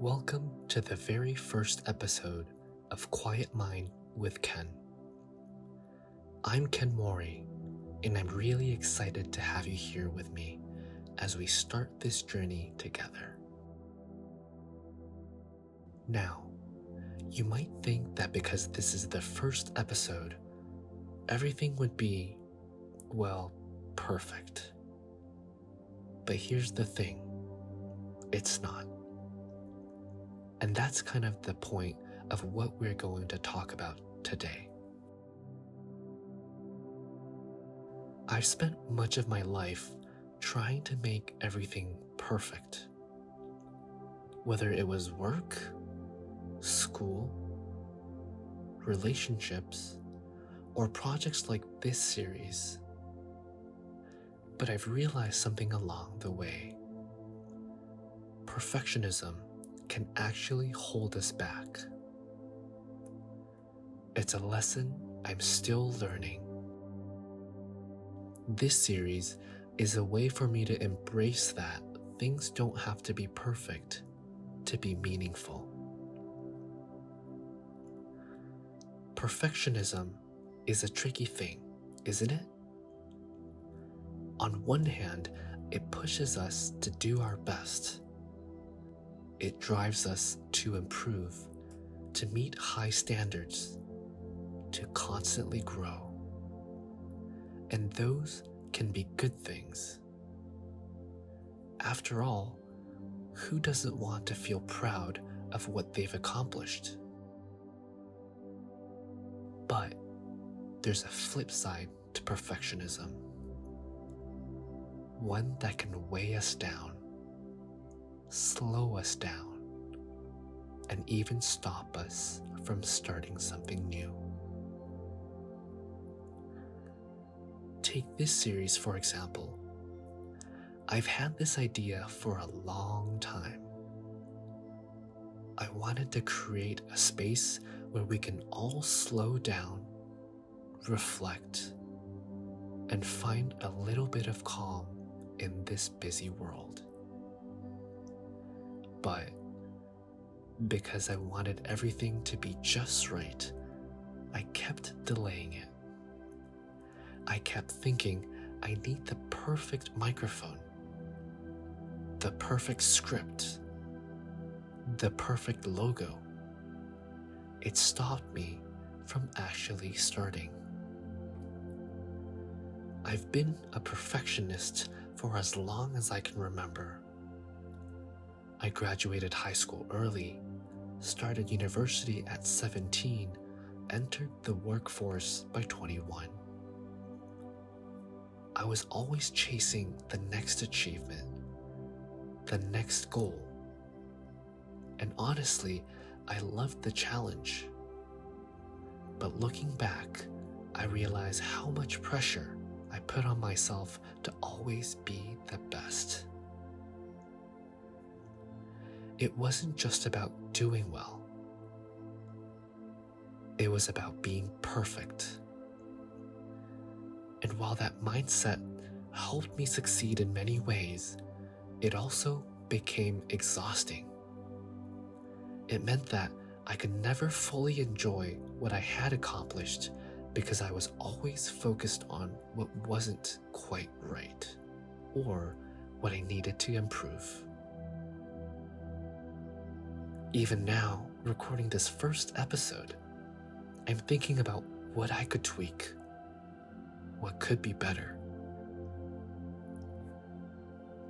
Welcome to the very first episode of Quiet Mind with Ken. I'm Ken Mori, and I'm really excited to have you here with me as we start this journey together. Now, you might think that because this is the first episode, everything would be, well, perfect. But here's the thing, it's not. And that's kind of the point of what we're going to talk about today. I've spent much of my life trying to make everything perfect. Whether it was work, school, relationships, or projects like this series. But I've realized something along the way. Perfectionism can actually hold us back. It's a lesson I'm still learning. This series is a way for me to embrace that things don't have to be perfect to be meaningful. Perfectionism is a tricky thing, isn't it? On one hand, it pushes us to do our best. It drives us to improve, to meet high standards, to constantly grow. And those can be good things. After all, who doesn't want to feel proud of what they've accomplished? But there's a flip side to perfectionism. One that can weigh us down, slow us down, and even stop us from starting something new. Take this series for example. I've had this idea for a long time. I wanted to create a space where we can all slow down, reflect, and find a little bit of calm in this busy world. But because I wanted everything to be just right, I kept delaying it. I kept thinking I need the perfect microphone, the perfect script, the perfect logo. It stopped me from actually starting. I've been a perfectionist for as long as I can remember. I graduated high school early, started university at 17, entered the workforce by 21. I was always chasing the next achievement, the next goal. And honestly, I loved the challenge. But looking back, I realized how much pressure I put on myself to always be the best. It wasn't just about doing well. It was about being perfect. And while that mindset helped me succeed in many ways, it also became exhausting. It meant that I could never fully enjoy what I had accomplished because I was always focused on what wasn't quite right or what I needed to improve. Even now, recording this first episode, I'm thinking about what I could tweak, what could be better.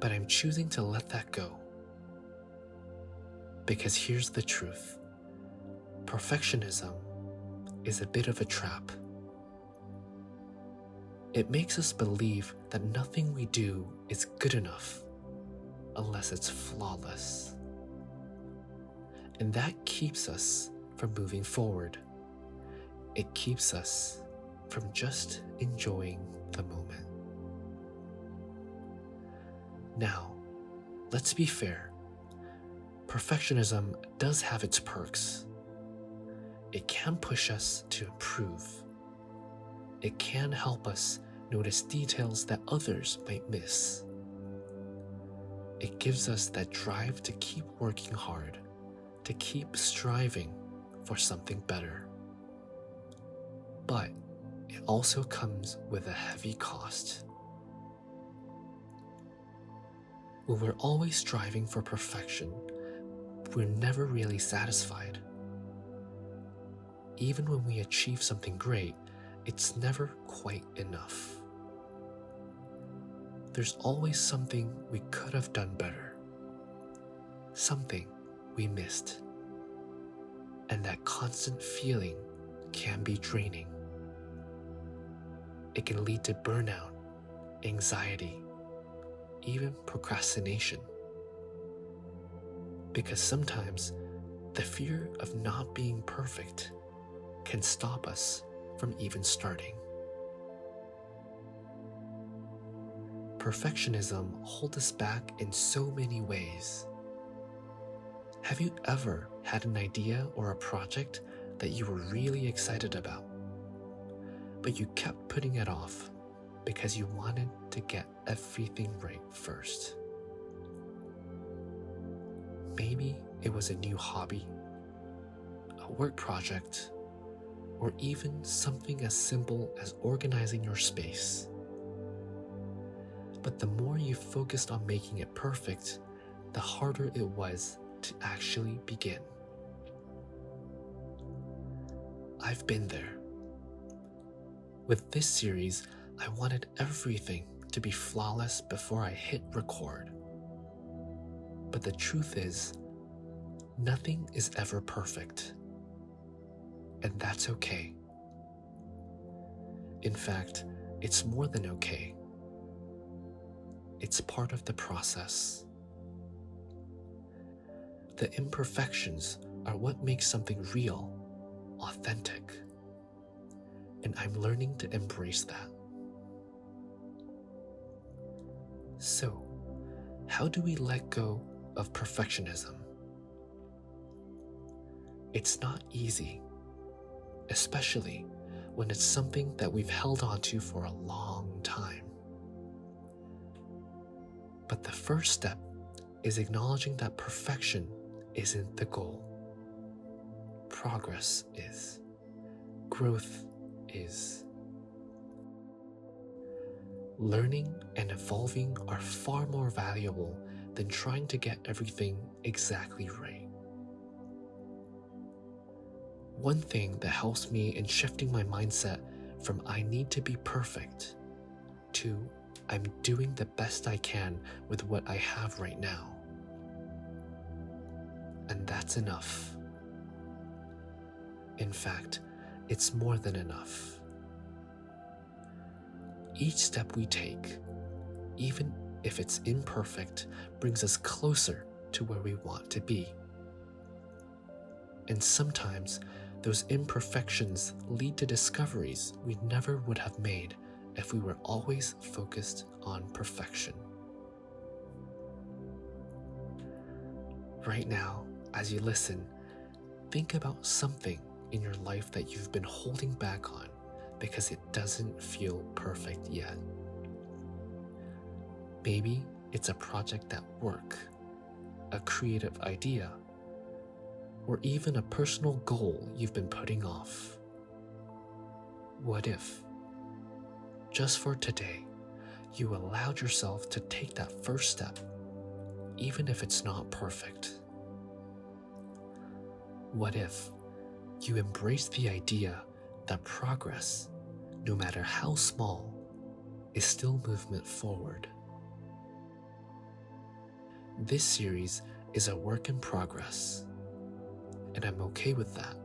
But I'm choosing to let that go. Because here's the truth. Perfectionism is a bit of a trap. It makes us believe that nothing we do is good enough unless it's flawless. And that keeps us from moving forward. It keeps us from just enjoying the moment. Now, let's be fair. Perfectionism does have its perks. It can push us to improve. It can help us notice details that others might miss. It gives us that drive to keep working hard to keep striving for something better. But it also comes with a heavy cost. When we're always striving for perfection, we're never really satisfied. Even when we achieve something great, it's never quite enough. There's always something we could have done better, something we missed. And that constant feeling can be draining. It can lead to burnout, anxiety, even procrastination. Because sometimes the fear of not being perfect can stop us from even starting. Perfectionism holds us back in so many ways. Have you ever had an idea or a project that you were really excited about, but you kept putting it off because you wanted to get everything right first? Maybe it was a new hobby, a work project, or even something as simple as organizing your space. But the more you focused on making it perfect, the harder it was to actually begin. I've been there. With this series, I wanted everything to be flawless before I hit record. But the truth is, nothing is ever perfect. And that's okay. In fact, it's more than okay. It's part of the process. The imperfections are what makes something real, authentic. And I'm learning to embrace that. So, how do we let go of perfectionism? It's not easy, especially when it's something that we've held on to for a long time. But the first step is acknowledging that perfection isn't the goal. Progress is. Growth is. Learning and evolving are far more valuable than trying to get everything exactly right. One thing that helps me in shifting my mindset from I need to be perfect to I'm doing the best I can with what I have right now. And that's enough. In fact, it's more than enough. Each step we take, even if it's imperfect, brings us closer to where we want to be. And sometimes those imperfections lead to discoveries we never would have made if we were always focused on perfection. Right now, as you listen, think about something in your life that you've been holding back on because it doesn't feel perfect yet. Maybe it's a project at work, a creative idea, or even a personal goal you've been putting off. What if, just for today, you allowed yourself to take that first step, even if it's not perfect? What if you embrace the idea that progress, no matter how small, is still movement forward? This series is a work in progress, and I'm okay with that.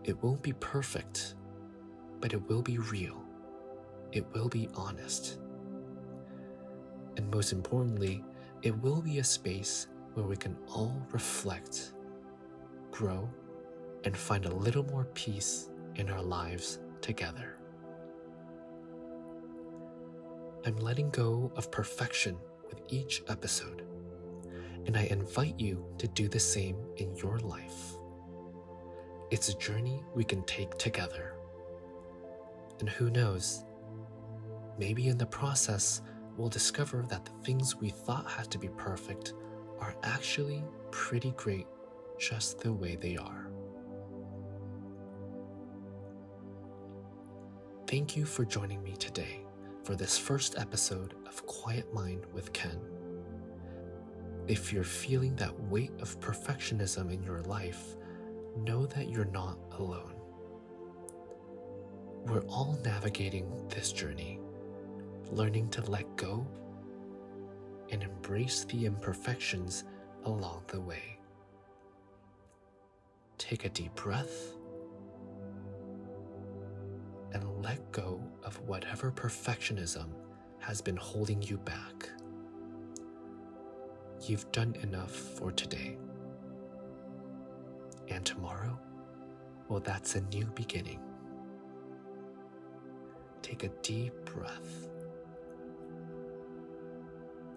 It won't be perfect, but it will be real. It will be honest. And most importantly, it will be a space where we can all reflect, grow, and find a little more peace in our lives together. I'm letting go of perfection with each episode, and I invite you to do the same in your life. It's a journey we can take together. And who knows, maybe in the process, we'll discover that the things we thought had to be perfect are actually pretty great just the way they are. Thank you for joining me today for this first episode of Quiet Mind with Ken. If you're feeling that weight of perfectionism in your life, know that you're not alone. We're all navigating this journey, learning to let go and embrace the imperfections along the way. Take a deep breath and let go of whatever perfectionism has been holding you back. You've done enough for today. And tomorrow, well, that's a new beginning. Take a deep breath.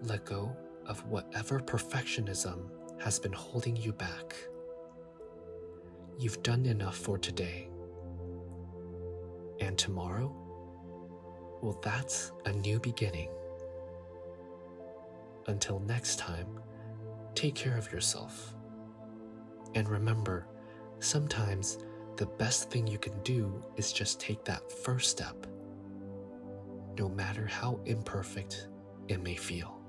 Let go of whatever perfectionism has been holding you back. You've done enough for today. And tomorrow, well, that's a new beginning. Until next time, take care of yourself. And remember, sometimes the best thing you can do is just take that first step, no matter how imperfect it may feel.